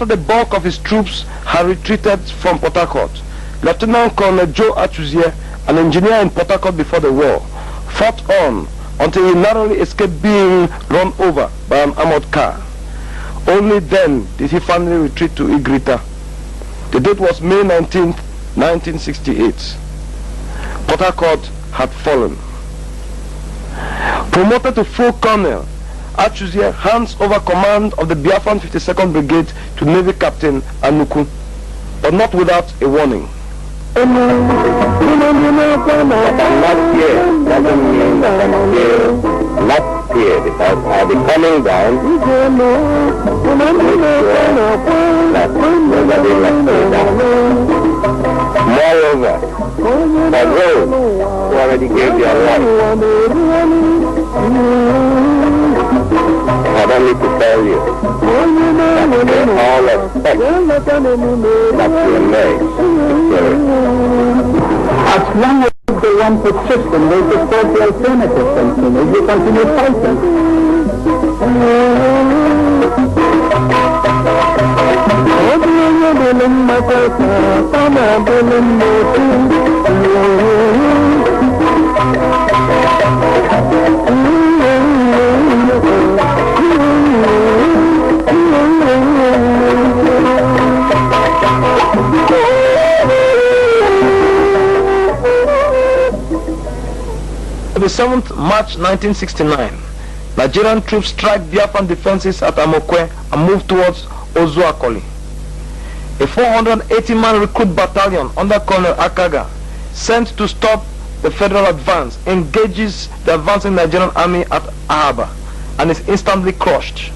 After the bulk of his troops had retreated from Port Harcourt, Lieutenant Colonel Joe Achuzie, an engineer in Port Harcourt before the war, fought on until he narrowly escaped being run over by an armored car. Only then did he finally retreat to Igrita. The date was May 19th, 1968. Port Harcourt had fallen. Promoted to full colonel, Achuzie hands over command of the Biafran 52nd Brigade to Navy Captain Anuku, but not without a warning. Last year doesn't mean that I'm here last year, because I'll be coming down to make sure that nobody lets me down. Moreover, for those who already gave their life, I don't need to tell you that they all expect that we emerge victorious. As long as they want to system, they support the alternative continue. You continue fighting. The 7th March 1969, Nigerian troops struck Biafran defenses at Amokwe and moved towards Ozuakoli. A 480-man recruit battalion under Colonel Akaga, sent to stop the federal advance, engages the advancing Nigerian army at Ahaba and is instantly crushed.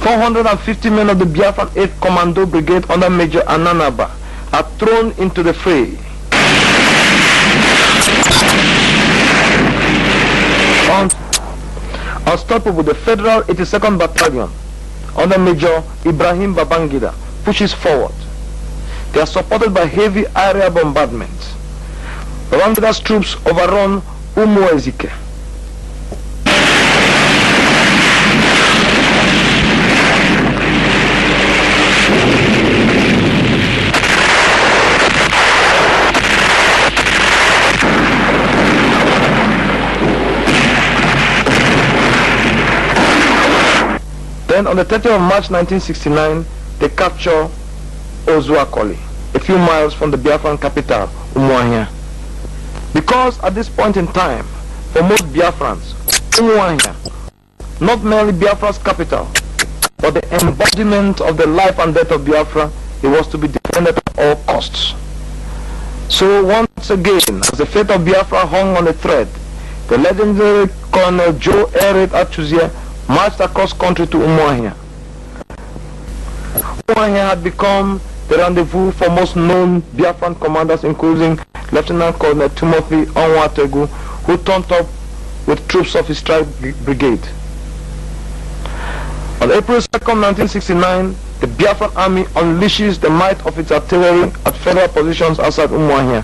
.450 men of the Biafran 8th Commando Brigade under Major Ananaba are thrown into the fray. Unstoppable, the Federal 82nd Battalion under Major Ibrahim Babangida pushes forward. They are supported by heavy aerial bombardment. Babangida's troops overrun Umuezike. Then on the 30th of March 1969, they capture Ozuakoli, a few miles from the Biafran capital, Umuahia. Because at this point in time, for most Biafrans, Umuahia, not merely Biafra's capital, but the embodiment of the life and death of Biafra, it was to be defended at all costs. So once again, as the fate of Biafra hung on a thread, the legendary Colonel Joe Eric Achuzie marched across country to Umuahia. Umuahia had become the rendezvous for most known Biafran commanders, including Lieutenant Colonel Timothy Onwategu, who turned up with troops of his strike brigade. On April 2nd, 1969, the Biafran army unleashes the might of its artillery at federal positions outside Umuahia.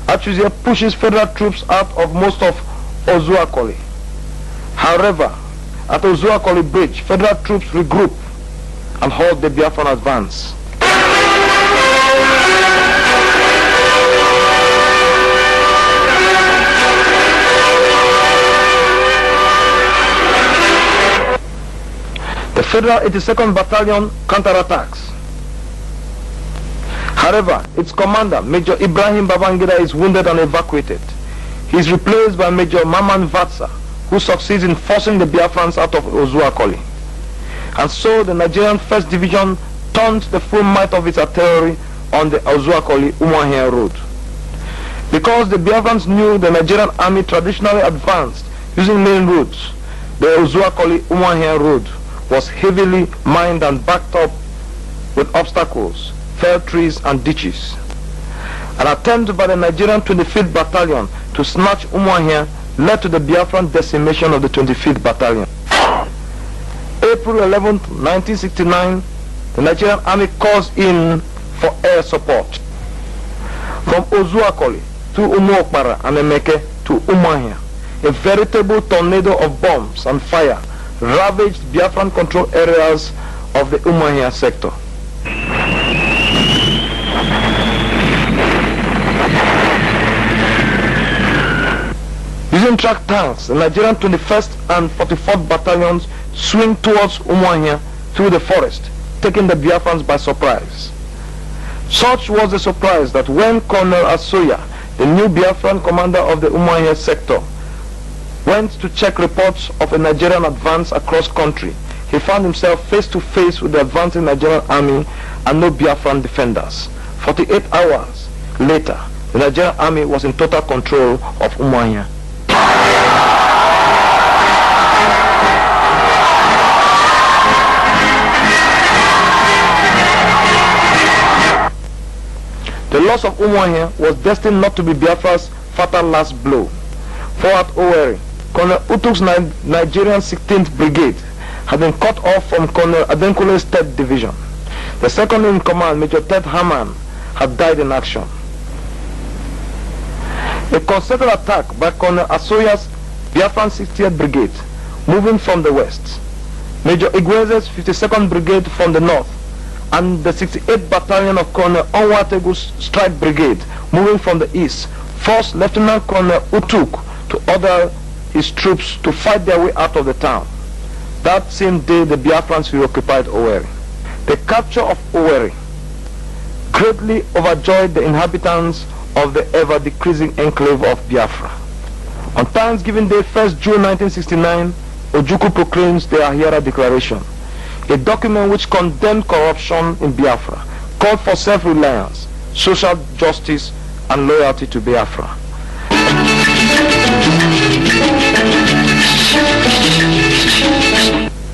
Achuzie pushes federal troops out of most of Ozuakoli. However, at Ozuakoli Bridge, federal troops regroup and halt the Biafran advance. Federal 82nd Battalion counterattacks. However, its commander, Major Ibrahim Babangida, is wounded and evacuated. He is replaced by Major Maman Vatsa, who succeeds in forcing the Biafrans out of Ozuakoli. And so the Nigerian 1st Division turned the full might of its artillery on the Ozuakoli-Umuahia road. Because the Biafrans knew the Nigerian army traditionally advanced using main roads, the Ozuakoli-Umuahia road was heavily mined and backed up with obstacles, fell trees and ditches. An attempt by the Nigerian 25th Battalion to snatch Umuahia led to the Biafran decimation of the 25th Battalion. April 11, 1969, the Nigerian army calls in for air support. From Ozuakoli to Umuokpara and Emeke to Umuahia, a veritable tornado of bombs and fire ravaged Biafran control areas of the Umuahia sector. Using track tanks, the Nigerian 21st and 44th Battalions swing towards Umuahia through the forest, taking the Biafrans by surprise. Such was the surprise that when Colonel Asoya, the new Biafran commander of the Umuahia sector, went to check reports of a Nigerian advance across country, he found himself face to face with the advancing Nigerian army and no Biafran defenders. 48 hours later, the Nigerian army was in total control of Umuahia. The loss of Umuahia was destined not to be Biafra's fatal last blow. For at Owerri, Colonel Utuk's Nigerian 16th Brigade had been cut off from Colonel Adenkule's 3rd Division. The second in command, Major Ted Haman, had died in action. A concerted attack by Colonel Asoya's Biafran 60th Brigade, moving from the west, Major Igweze's 52nd Brigade from the north, and the 68th Battalion of Colonel Onwategu's Strike Brigade, moving from the east, forced Lieutenant Colonel Utuk to order his troops to fight their way out of the town. That same day, the Biafrans reoccupied Owerri. The capture of Owerri greatly overjoyed the inhabitants of the ever-decreasing enclave of Biafra. On Thanksgiving Day, 1st June 1969, Ojukwu proclaims the Ahira Declaration, a document which condemned corruption in Biafra, called for self-reliance, social justice, and loyalty to Biafra.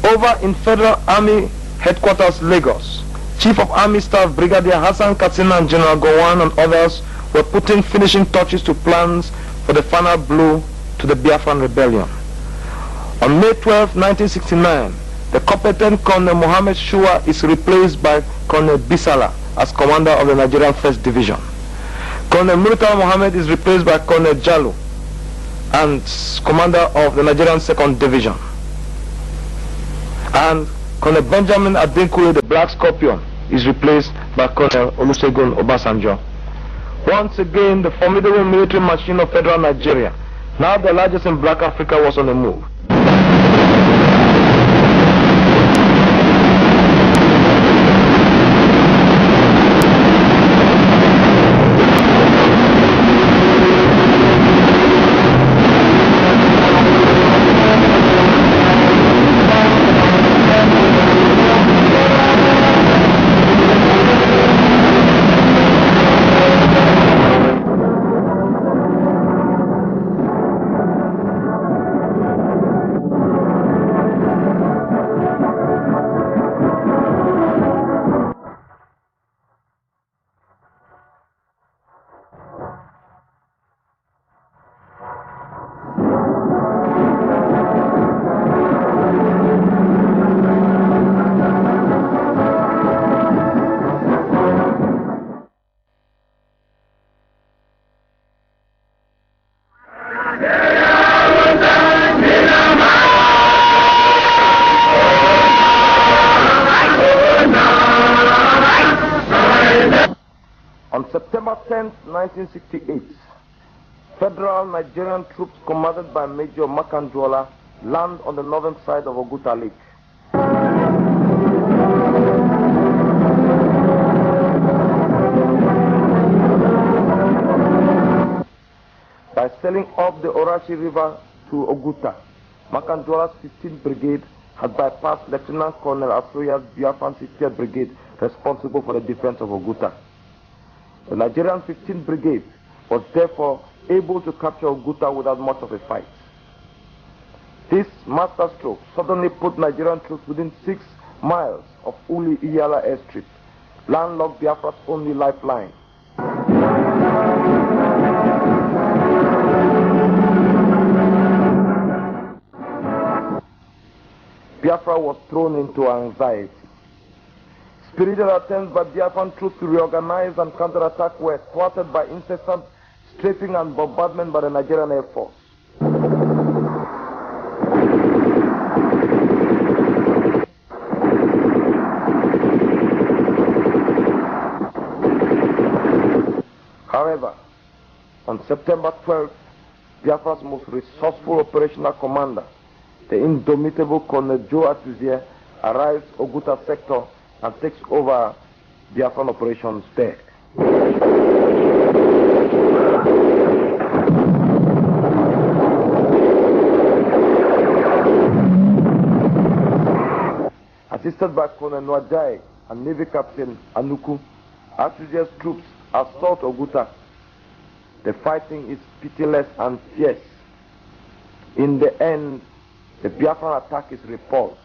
Over in Federal Army Headquarters, Lagos, Chief of Army Staff Brigadier Hassan Katsina and General Gowon and others were putting finishing touches to plans for the final blow to the Biafran rebellion. On May 12, 1969, the competent Colonel Mohammed Shua is replaced by Colonel Bisala as commander of the Nigerian 1st Division. Colonel Murtala Mohammed is replaced by Colonel Jallo and commander of the Nigerian 2nd Division. And Colonel Benjamin Adenkule, the Black Scorpion, is replaced by Colonel Olusegun Obasanjo. Once again, the formidable military machine of Federal Nigeria, now the largest in Black Africa, was on the move. On September 10, 1968, Federal Nigerian troops commanded by Major Makanjuola land on the northern side of Oguta Lake. sailing up the Orashi River to Oguta. Makanjuala's 15th Brigade had bypassed Lieutenant Colonel Afroya's Biafran 60th Brigade responsible for the defense of Oguta. The Nigerian 15th Brigade was therefore able to capture Oguta without much of a fight. This masterstroke suddenly put Nigerian troops within 6 miles of Uli Iyala airstrip, landlocked Biafra's only lifeline. Biafra was thrown into anxiety. Spirited attempts by Biafran troops to reorganize and counterattack were thwarted by incessant strafing and bombardment by the Nigerian Air Force. However, on September 12th, Biafra's most resourceful operational commander, the indomitable Colonel Joe Atuzie, arrives Oguta sector and takes over Biafran operations there. Assisted by Colonel Nwajai and Navy Captain Anuku, Atuzie's troops assault Oguta. The fighting is pitiless and fierce. In the end, the Biafran attack is repulsed.